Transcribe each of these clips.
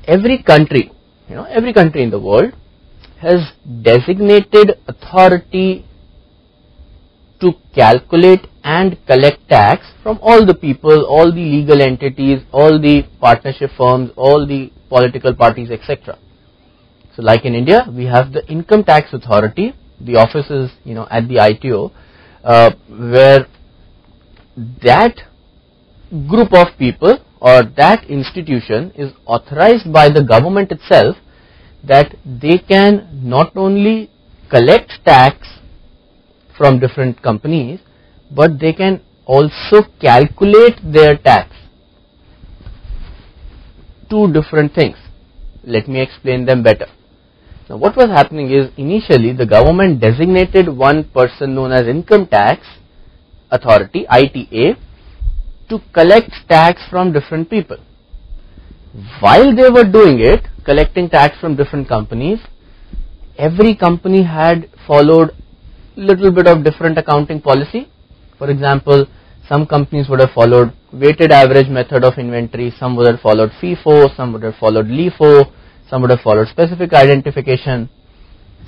every country, every country in the world has designated authority to calculate and collect tax from all the people, all the legal entities, all the partnership firms, all the political parties, etc. So like in India, we have the income tax authority. The office is, at the ITO, where that group of people or that institution is authorized by the government itself that they can not only collect tax from different companies, but they can also calculate their tax. Two different things. Let me explain them better. Now what was happening is, initially the government designated one person known as Income Tax Authority, ITA, to collect tax from different people. While they were doing it, collecting tax from different companies, every company had followed little bit of different accounting policy. For example, some companies would have followed weighted average method of inventory, some would have followed FIFO, some would have followed LIFO, some would have followed specific identification.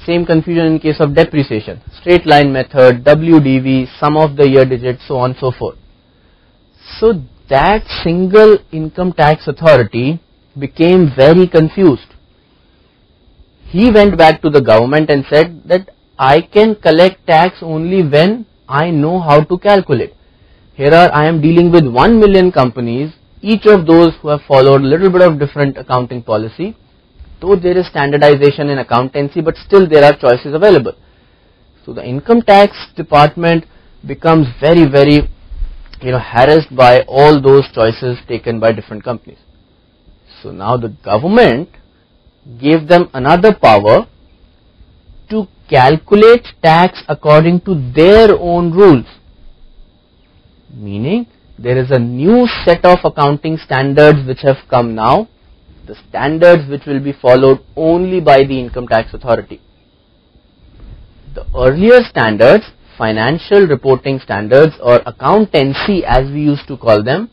Same confusion in case of depreciation, straight line method, WDV, sum of the year digits, so on and so forth. So that single income tax authority became very confused. He went back to the government and said that I can collect tax only when I know how to calculate. Here I am dealing with 1 million companies, each of those who have followed a little bit of different accounting policy. Though there is standardization in accountancy, but still there are choices available. So the income tax department becomes very, very harassed by all those choices taken by different companies. So now the government gave them another power to calculate tax according to their own rules. Meaning there is a new set of accounting standards which have come now, the standards which will be followed only by the income tax authority. The earlier standards, financial reporting standards or accountancy as we used to call them,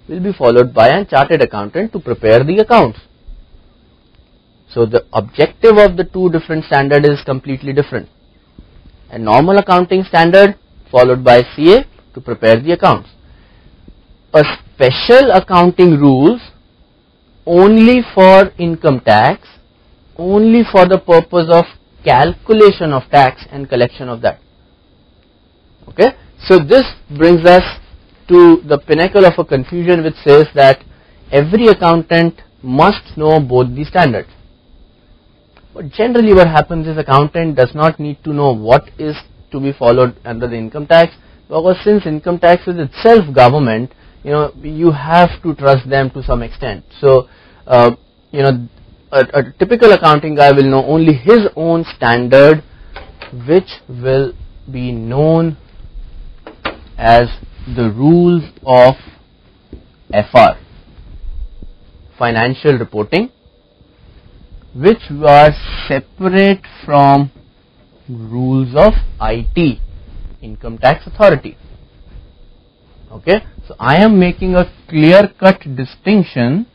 will be followed by a chartered accountant to prepare the accounts. So the objective of the two different standards is completely different. A normal accounting standard followed by CA to prepare the accounts. A special accounting rules only for income tax, only for the purpose of calculation of tax and collection of that. Okay, so this brings us to the pinnacle of a confusion which says that every accountant must know both the standards. But generally what happens is accountant does not need to know what is to be followed under the income tax, because since income tax is itself government, you have to trust them to some extent. So a typical accounting guy will know only his own standard, which will be known as the rules of FR, financial reporting, which are separate from rules of IT, income tax authority. Okay, so I am making a clear-cut distinction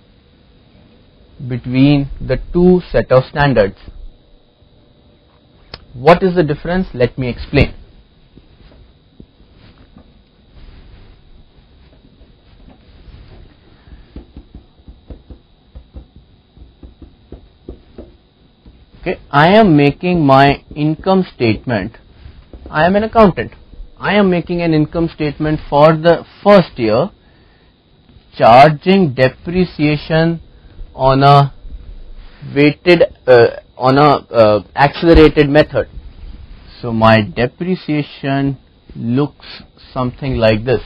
between the two set of standards. What is the difference? Let me explain. Okay, I am making my income statement. I am an accountant. I am making an income statement for the first year, charging depreciation on a weighted, accelerated method. So my depreciation looks something like this: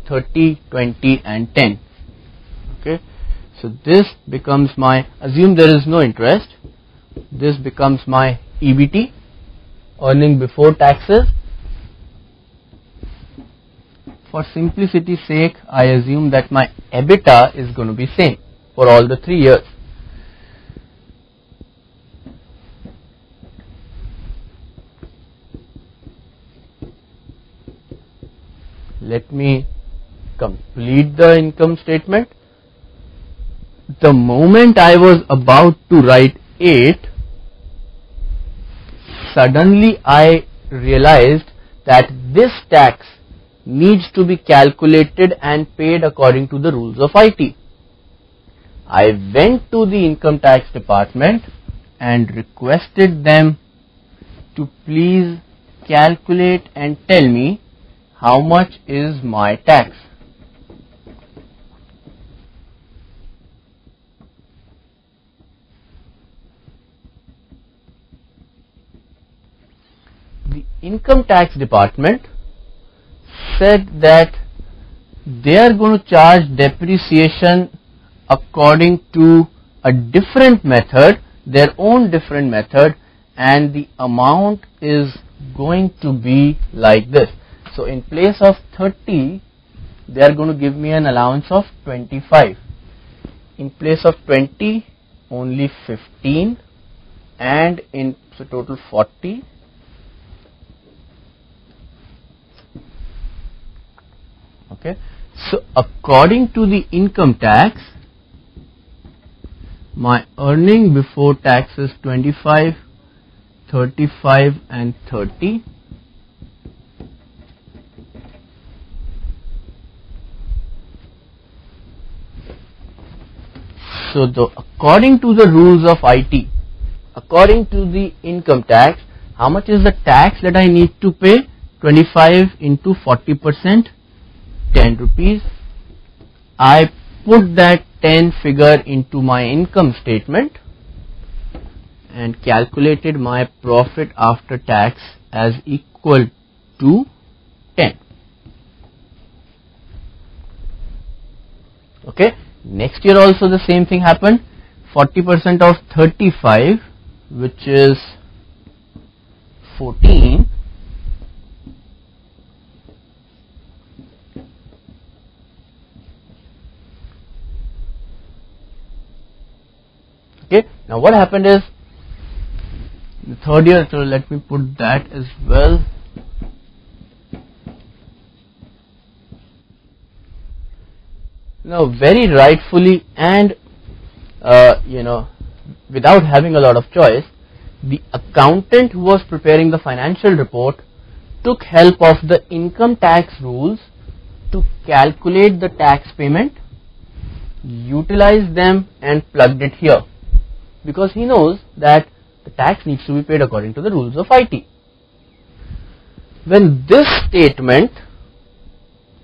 30, 20 and 10. Okay, so this becomes my, assume there is no interest, this becomes my EBT, earning before taxes. For simplicity's sake, I assume that my EBITDA is going to be same for all the 3 years. Let me complete the income statement. the moment I was about to write 8, suddenly I realized that this tax needs to be calculated and paid according to the rules of IT. I went to the income tax department and requested them to please calculate and tell me how much is my tax. The income tax department said that they are going to charge depreciation according to a different method, their own different method, and the amount is going to be like this. So in place of 30, they are going to give me an allowance of 25. In place of 20, only 15, and in so total 40. Okay, so according to the income tax, my earning before tax is 25, 35 and 30. So according to the rules of IT, according to the income tax, how much is the tax that I need to pay? 25 into 40%, 10 rupees. I put that 10 figure into my income statement and calculated my profit after tax as equal to 10. Okay, next year also the same thing happened. 40% of 35, which is 14, okay, now what happened is the third year, so let me put that as well. Now very rightfully and without having a lot of choice, the accountant who was preparing the financial report took help of the income tax rules to calculate the tax payment, utilized them and plugged it here, because he knows that the tax needs to be paid according to the rules of IT. When this statement,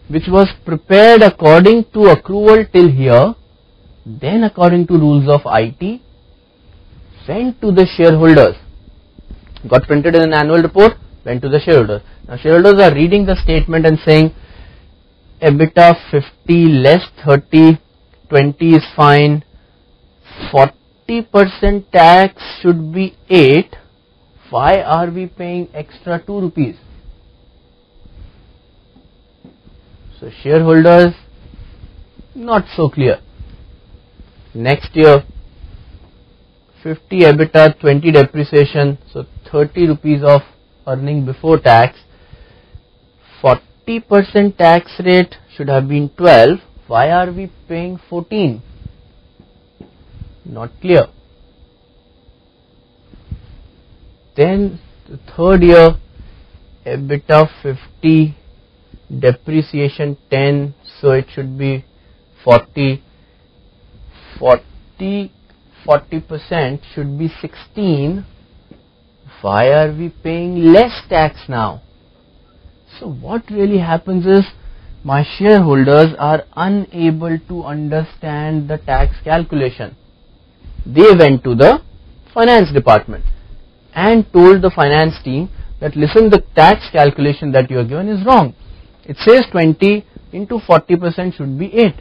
which was prepared according to accrual till here, then according to rules of IT, went to the shareholders, got printed in an annual report, went to the shareholders. Now shareholders are reading the statement and saying EBITDA 50 less 30, 20 is fine, 40% tax should be 8, why are we paying extra 2 rupees? So shareholders, not so clear. Next year 50 EBITDA, 20 depreciation, so 30 rupees of earning before tax, 40% tax rate should have been 12, why are we paying 14? Not clear. Then the third year, EBITDA 50, depreciation 10, so it should be 40, 40% should be 16, why are we paying less tax now? So what really happens is my shareholders are unable to understand the tax calculation. They went to the finance department and told the finance team that listen, the tax calculation that you are given is wrong. It says 20 into 40% should be 8.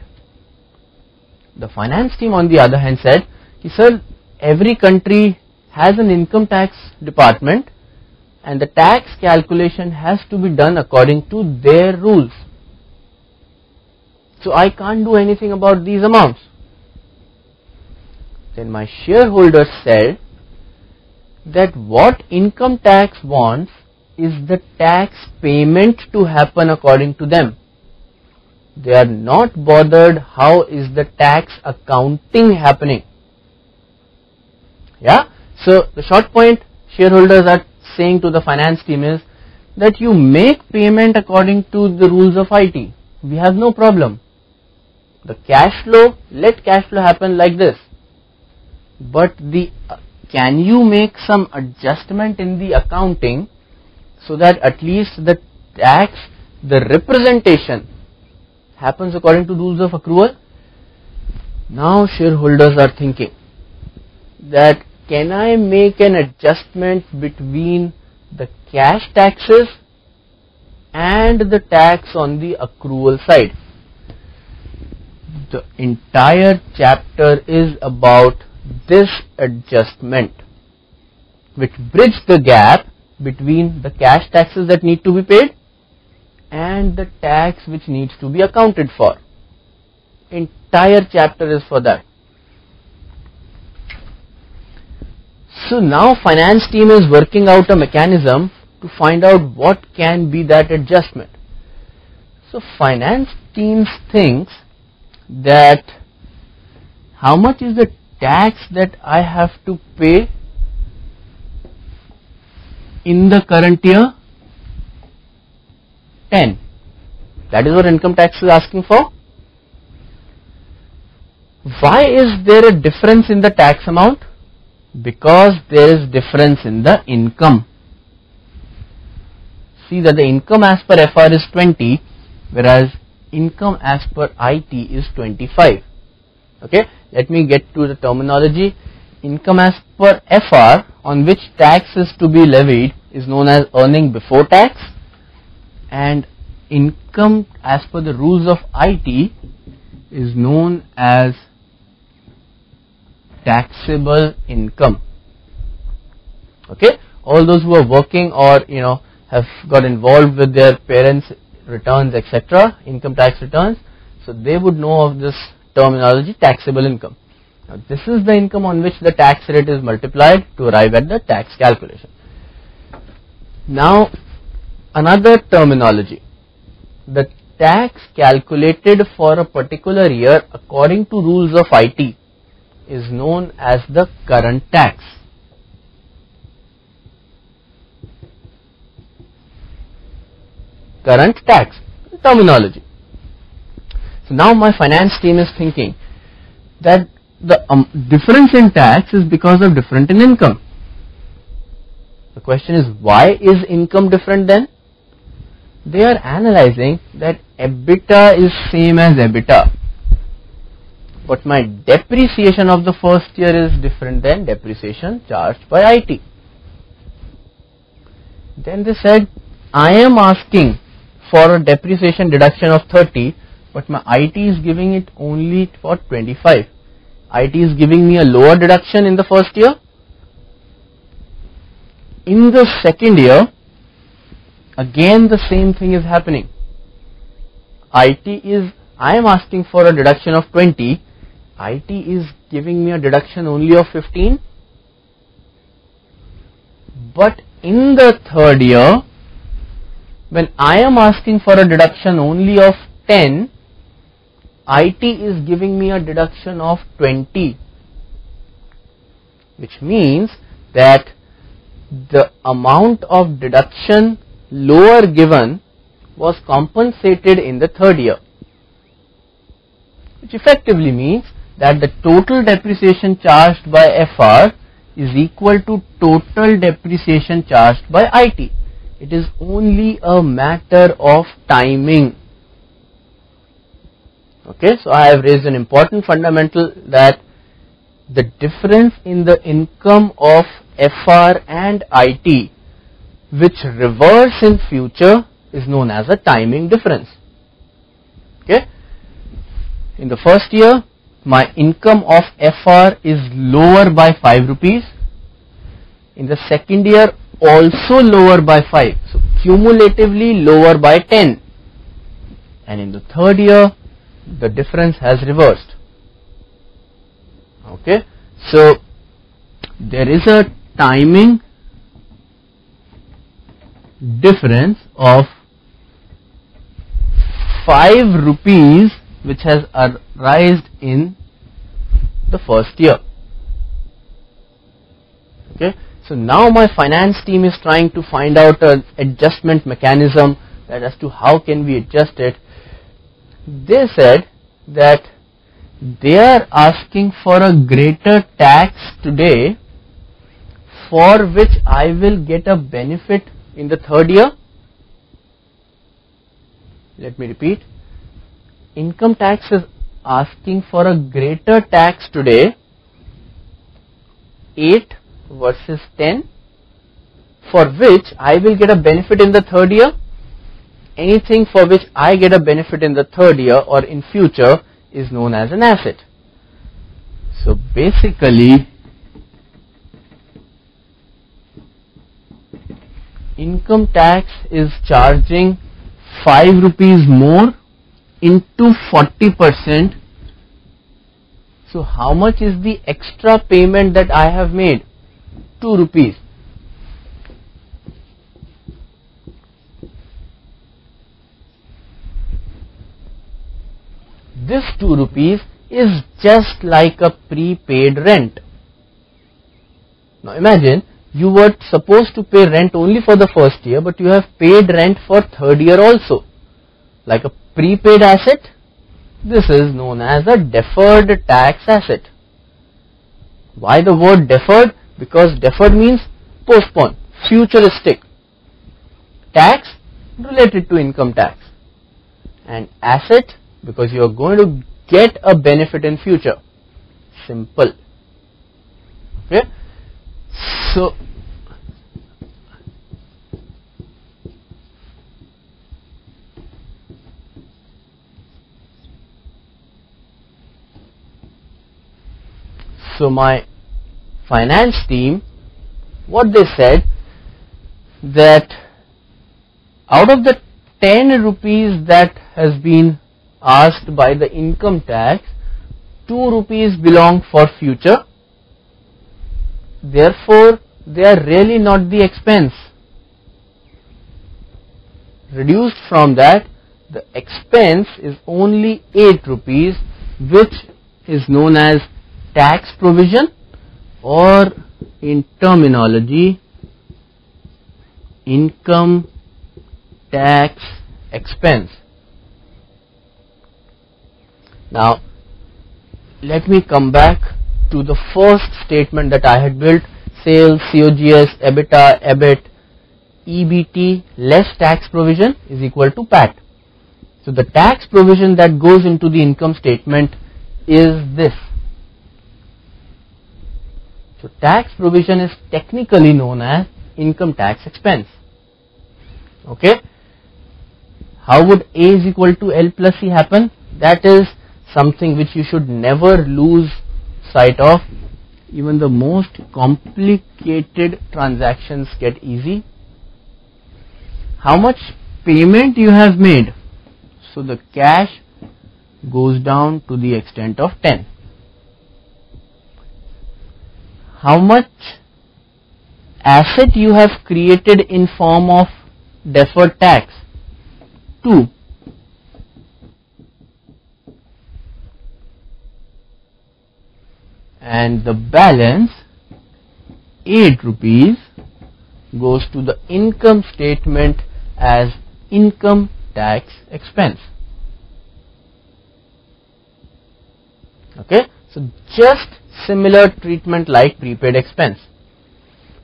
The finance team on the other hand said, sir, every country has an income tax department and the tax calculation has to be done according to their rules. So I can't do anything about these amounts. Then my shareholders said that what income tax wants is the tax payment to happen according to them. They are not bothered how is the tax accounting happening. Yeah. So the short point shareholders are saying to the finance team is that you make payment according to the rules of IT. We have no problem. The cash flow, let cash flow happen like this. But can you make some adjustment in the accounting so that at least the tax, the representation happens according to rules of accrual? Now shareholders are thinking that can I make an adjustment between the cash taxes and the tax on the accrual side? The entire chapter is about this adjustment, which bridges the gap between the cash taxes that need to be paid and the tax which needs to be accounted for. Entire chapter is for that. So now finance team is working out a mechanism to find out what can be that adjustment. So finance team thinks that how much is the tax that I have to pay in the current year? 10. That is what income tax is asking for. Why is there a difference in the tax amount? Because there is difference in the income. See that the income as per FR is 20, whereas income as per IT is 25. Okay, let me get to the terminology. Income as per FR, on which tax is to be levied, is known as earning before tax, and income as per the rules of IT is known as taxable income. Okay, all those who are working or have got involved with their parents' returns, etc., income tax returns, so they would know of this terminology, taxable income. Now this is the income on which the tax rate is multiplied to arrive at the tax calculation. Now another terminology, the tax calculated for a particular year according to rules of IT is known as the current tax. Current tax terminology. So now my finance team is thinking that the difference in tax is because of difference in income. The question is, why is income different then? They are analyzing that EBITDA is same as EBITDA, but my depreciation of the first year is different than depreciation charged by IT. Then they said, I am asking for a depreciation deduction of 30, but my IT is giving it only for 25. IT is giving me a lower deduction in the first year. In the second year, again the same thing is happening. I am asking for a deduction of 20. IT is giving me a deduction only of 15. But in the third year, when I am asking for a deduction only of 10, IT is giving me a deduction of 20, which means that the amount of deduction lower given was compensated in the third year, which effectively means that the total depreciation charged by FR is equal to total depreciation charged by IT. It is only a matter of timing. Okay, so I have raised an important fundamental that the difference in the income of FR and IT, which reverse in future, is known as a timing difference. Okay, in the first year, my income of FR is lower by 5 rupees. In the second year, also lower by 5. So cumulatively lower by 10. And in the third year, the difference has reversed. Okay, so there is a timing difference of 5 rupees which has arisen in the first year. Okay, so now my finance team is trying to find out an adjustment mechanism, that as to how can we adjust it. They said that they are asking for a greater tax today, for which I will get a benefit in the third year. Let me repeat. Income tax is asking for a greater tax today, 8 versus 10, for which I will get a benefit in the third year. Anything for which I get a benefit in the third year or in future is known as an asset. So basically, income tax is charging 5 rupees more into 40%. So how much is the extra payment that I have made? 2 rupees. This 2 rupees is just like a prepaid rent. Now imagine you were supposed to pay rent only for the first year, but you have paid rent for third year also. Like a prepaid asset, this is known as a deferred tax asset. Why the word deferred? Because deferred means postpone, futuristic. Tax related to income tax. And asset, because you are going to get a benefit in future. Simple. Okay. So my finance team, what they said, that out of the 10 rupees that has been asked by the income tax, 2 rupees belong for future. Therefore, they are really not the expense. Reduced from that, the expense is only 8 rupees, which is known as tax provision, or in terminology, income tax expense. Now, let me come back to the first statement that I had built: sales, COGS, EBITDA, EBIT, EBT less tax provision is equal to PAT. So the tax provision that goes into the income statement is this. So tax provision is technically known as income tax expense. Okay. How would A is equal to L plus C happen? That is something which you should never lose sight of. Even the most complicated transactions get easy. How much payment you have made? So the cash goes down to the extent of 10. How much asset you have created in form of deferred tax? 2. And the balance, 8 rupees, goes to the income statement as income tax expense. Okay, so just similar treatment like prepaid expense.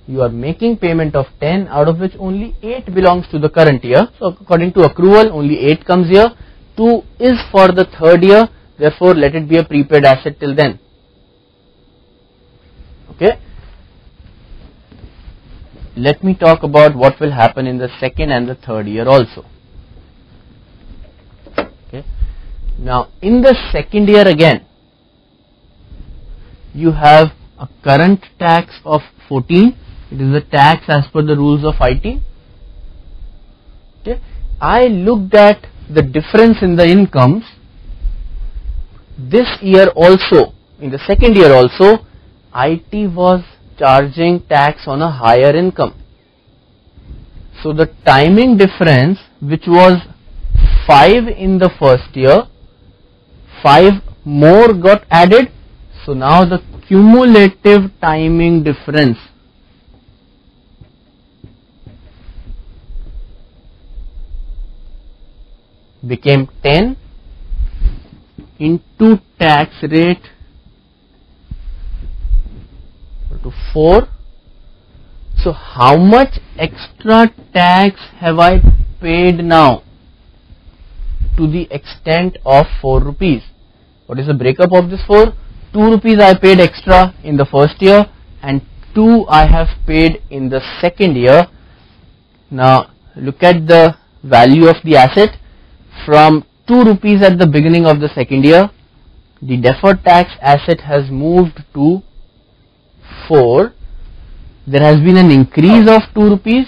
You are making payment of 10, out of which only 8 belongs to the current year. So according to accrual, only 8 comes here. 2 is for the third year, therefore let it be a prepaid asset till then. Okay. Let me talk about what will happen in the second and the third year also. Okay. Now in the second year again, you have a current tax of 14. It is a tax as per the rules of IT. Okay. I looked at the difference in the incomes. This year also, in the second year also, IT was charging tax on a higher income. So the timing difference, which was 5 in the first year, 5 more got added. So now the cumulative timing difference became 10 into tax rate to 4. So how much extra tax have I paid now? To the extent of 4 rupees. What is the breakup of this 4? 2 rupees I paid extra in the first year and 2 I have paid in the second year. Now look at the value of the asset. From 2 rupees at the beginning of the second year, the deferred tax asset has moved to 4. There has been an increase of 2 rupees.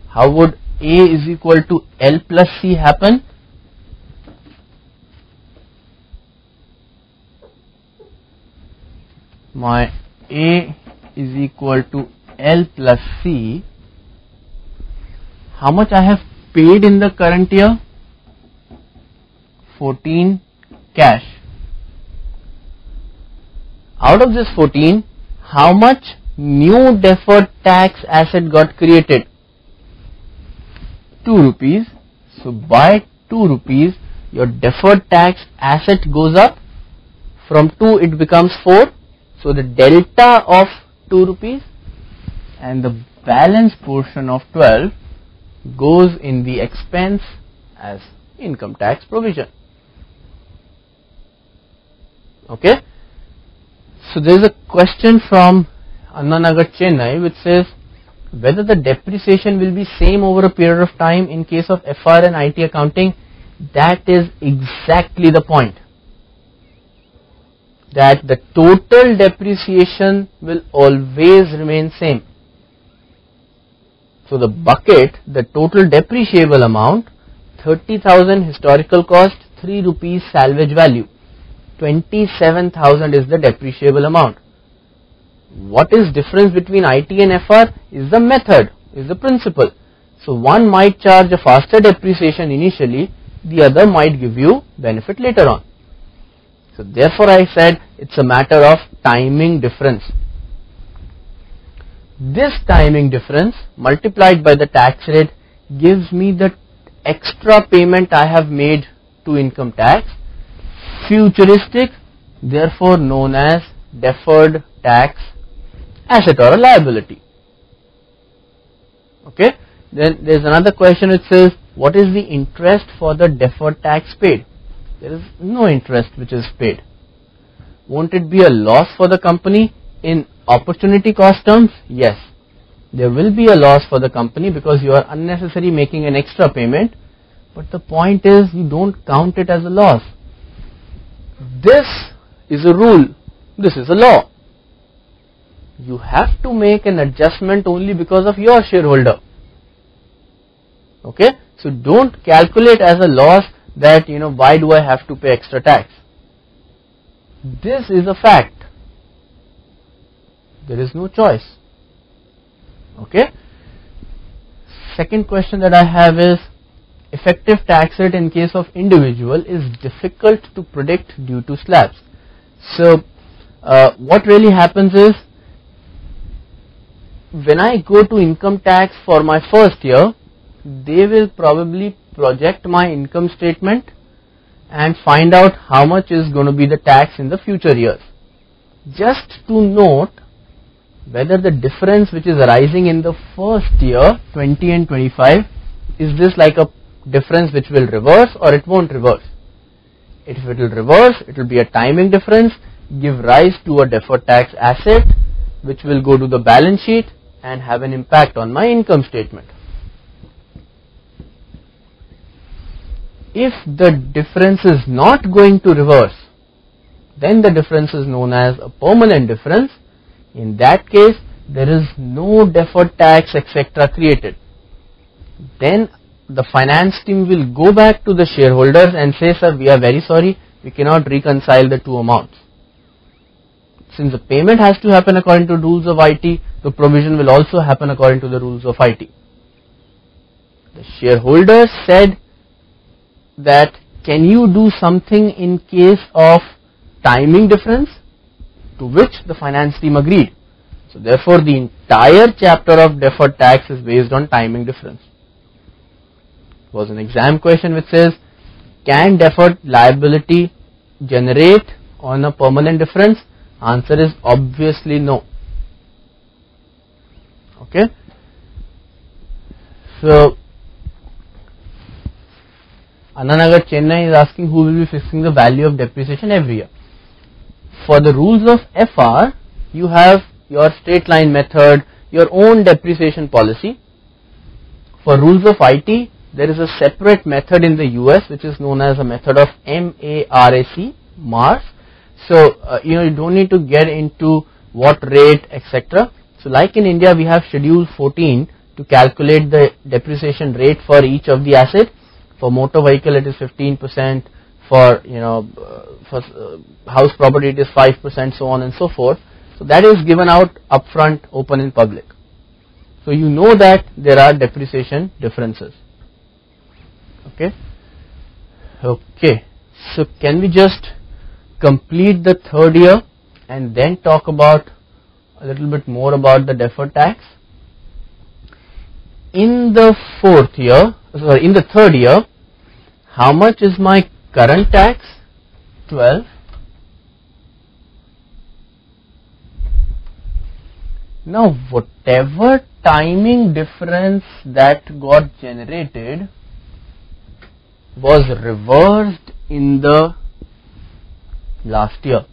How would A is equal to L plus C happen? My A is equal to L plus C. How much I have paid in the current year? 14 cash. Out of this 14, how much new deferred tax asset got created? 2 rupees. So by 2 rupees, your deferred tax asset goes up. From 2 it becomes 4. So the delta of 2 rupees and the balance portion of 12 goes in the expense as income tax provision. Okay. So there is a question from Annanagar, Chennai, which says whether the depreciation will be same over a period of time in case of FR and IT accounting. That is exactly the point, that the total depreciation will always remain same. So the bucket, the total depreciable amount, 30,000 historical cost, 3 rupees salvage value, 27,000 is the depreciable amount. What is difference between IT and FR is the method, is the principle. So one might charge a faster depreciation initially, the other might give you benefit later on. So therefore I said it's a matter of timing difference. This timing difference multiplied by the tax rate gives me the extra payment I have made to income tax, futuristic, therefore known as deferred tax asset or a liability. Okay. Then there is another question which says, what is the interest for the deferred tax paid? There is no interest which is paid. Won't it be a loss for the company in opportunity cost terms? Yes, there will be a loss for the company because you are unnecessarily making an extra payment, but the point is you don't count it as a loss. This is a rule, this is a law. You have to make an adjustment only because of your shareholder. Okay, so don't calculate as a loss that why do I have to pay extra tax. This is a fact. There is no choice. Okay. Second question that I have is, effective tax rate in case of individual is difficult to predict due to slabs. So what really happens is, when I go to income tax for my first year, they will probably project my income statement and find out how much is going to be the tax in the future years. Just to note whether the difference which is arising in the first year, 20 and 25, is this like a difference which will reverse or it won't reverse. If it will reverse, it will be a timing difference, give rise to a deferred tax asset which will go to the balance sheet and have an impact on my income statement. If the difference is not going to reverse, then the difference is known as a permanent difference. In that case, there is no deferred tax etc. created. Then the finance team will go back to the shareholders and say, sir, we are very sorry, we cannot reconcile the two amounts. It's since the payment has to happen according to rules of IT, the provision will also happen according to the rules of IT. The shareholders said that can you do something in case of timing difference, to which the finance team agreed. So therefore the entire chapter of deferred tax is based on timing difference. It was an exam question which says, can deferred liability generate on a permanent difference? Answer is obviously no. Okay. So Ananagar Chennai is asking who will be fixing the value of depreciation every year. For the rules of FR, you have your straight line method, your own depreciation policy. For rules of IT, there is a separate method in the US which is known as a method of MARC. So you don't need to get into what rate, etc. So like in India, we have schedule 14 to calculate the depreciation rate for each of the assets. For motor vehicle it is 15%, for for house property it is 5%, so on and so forth. So that is given out upfront, open in public. So you know that there are depreciation differences. Okay. So can we just complete the third year and then talk about a little bit more about the deferred tax? In the third year, how much is my current tax? 12. Now whatever timing difference that got generated was reversed in the last year.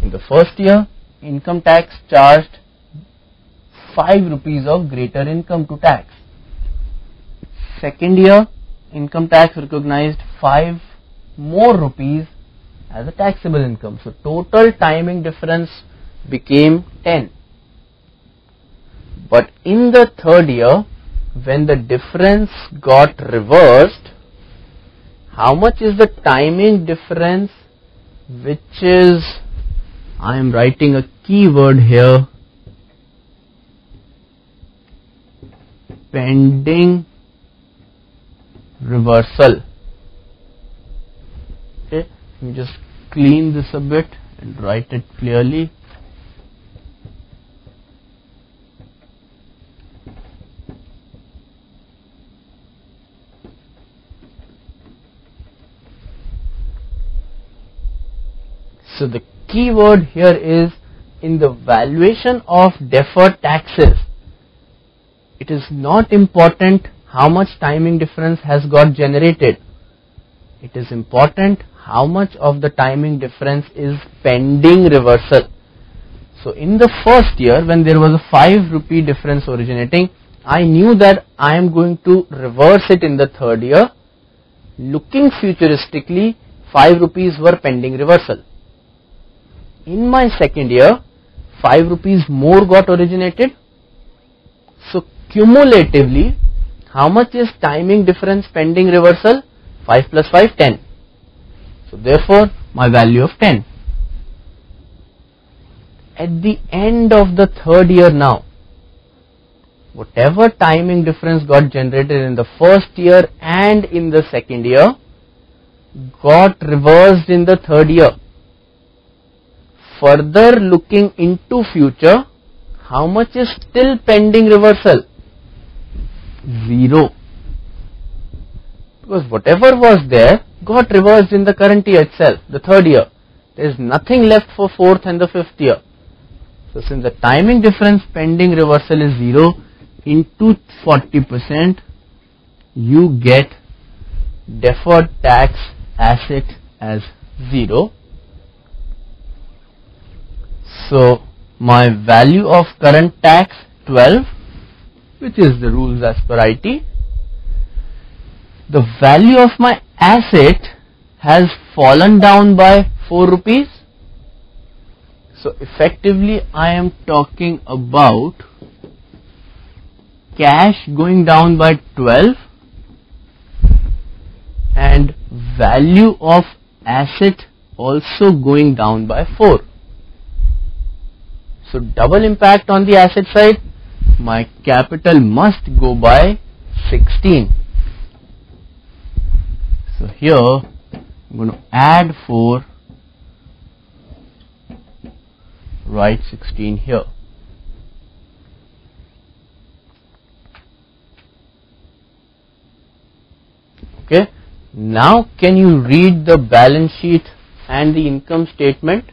In the first year, income tax charged 5 rupees of greater income to tax. Second year, income tax recognized 5 more rupees as a taxable income. So total timing difference became 10. But in the third year, when the difference got reversed, how much is the timing difference, which is, I am writing a keyword here, pending reversal. Okay, let me just clean this a bit and write it clearly. So the key word here is, in the valuation of deferred taxes, it is not important how much timing difference has got generated. It is important how much of the timing difference is pending reversal. So in the first year, when there was a 5 rupee difference originating, I knew that I am going to reverse it in the third year. Looking futuristically, 5 rupees were pending reversal. In my second year, 5 rupees more got originated. So cumulatively, how much is timing difference pending reversal? 5 plus 5, 10. So therefore, my value of 10. At the end of the third year now, whatever timing difference got generated in the first year and in the second year got reversed in the third year. Further looking into future, how much is still pending reversal? 0. Because whatever was there got reversed in the current year itself, the third year. There is nothing left for fourth and the fifth year. So since the timing difference pending reversal is 0, into 40%, you get deferred tax asset as 0. So my value of current tax 12, which is the rules as per IT. The value of my asset has fallen down by 4 rupees. So effectively I am talking about cash going down by 12 and value of asset also going down by 4. So double impact on the asset side, my capital must go by 16. So here I'm going to add 4, write 16 here. Okay. Now can you read the balance sheet and the income statement?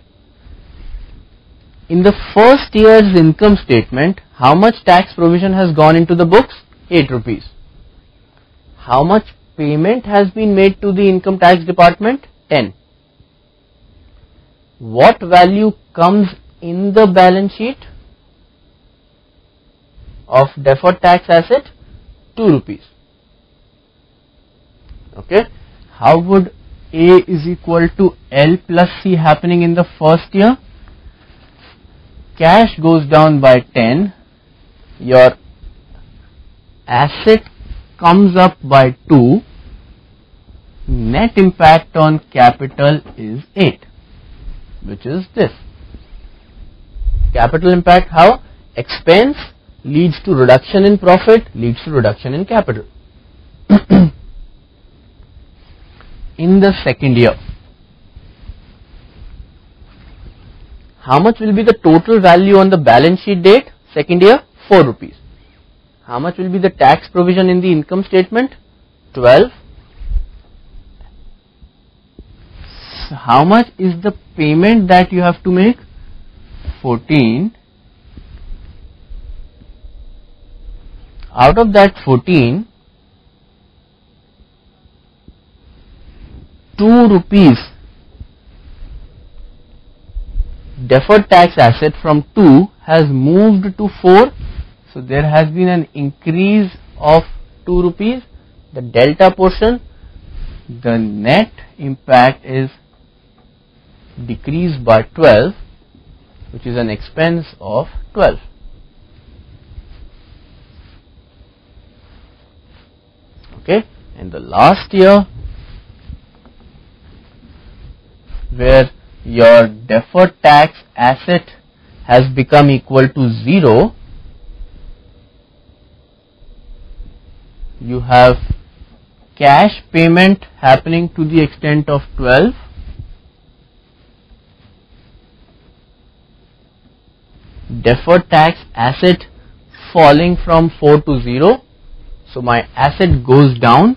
In the first year's income statement, how much tax provision has gone into the books? 8 rupees. How much payment has been made to the income tax department? 10. What value comes in the balance sheet of deferred tax asset? 2 rupees. Okay. How would A is equal to L plus C happening in the first year? Cash goes down by 10, your asset comes up by 2, net impact on capital is 8, which is this. Capital impact how? Expense leads to reduction in profit, leads to reduction in capital. In the second year, how much will be the total value on the balance sheet date? Second year, 4 rupees. How much will be the tax provision in the income statement? 12. So how much is the payment that you have to make? 14. Out of that 14, 2 rupees deferred tax asset from 2 has moved to 4. So there has been an increase of 2 rupees. The delta portion, the net impact is decreased by 12, which is an expense of 12. Okay, and the last year, where your deferred tax asset has become equal to 0, you have cash payment happening to the extent of 12, deferred tax asset falling from 4 to 0, so my asset goes down,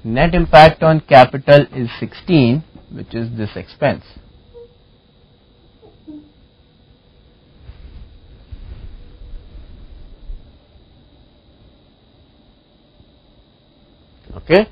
net impact on capital is 16, which is this expense. Okay,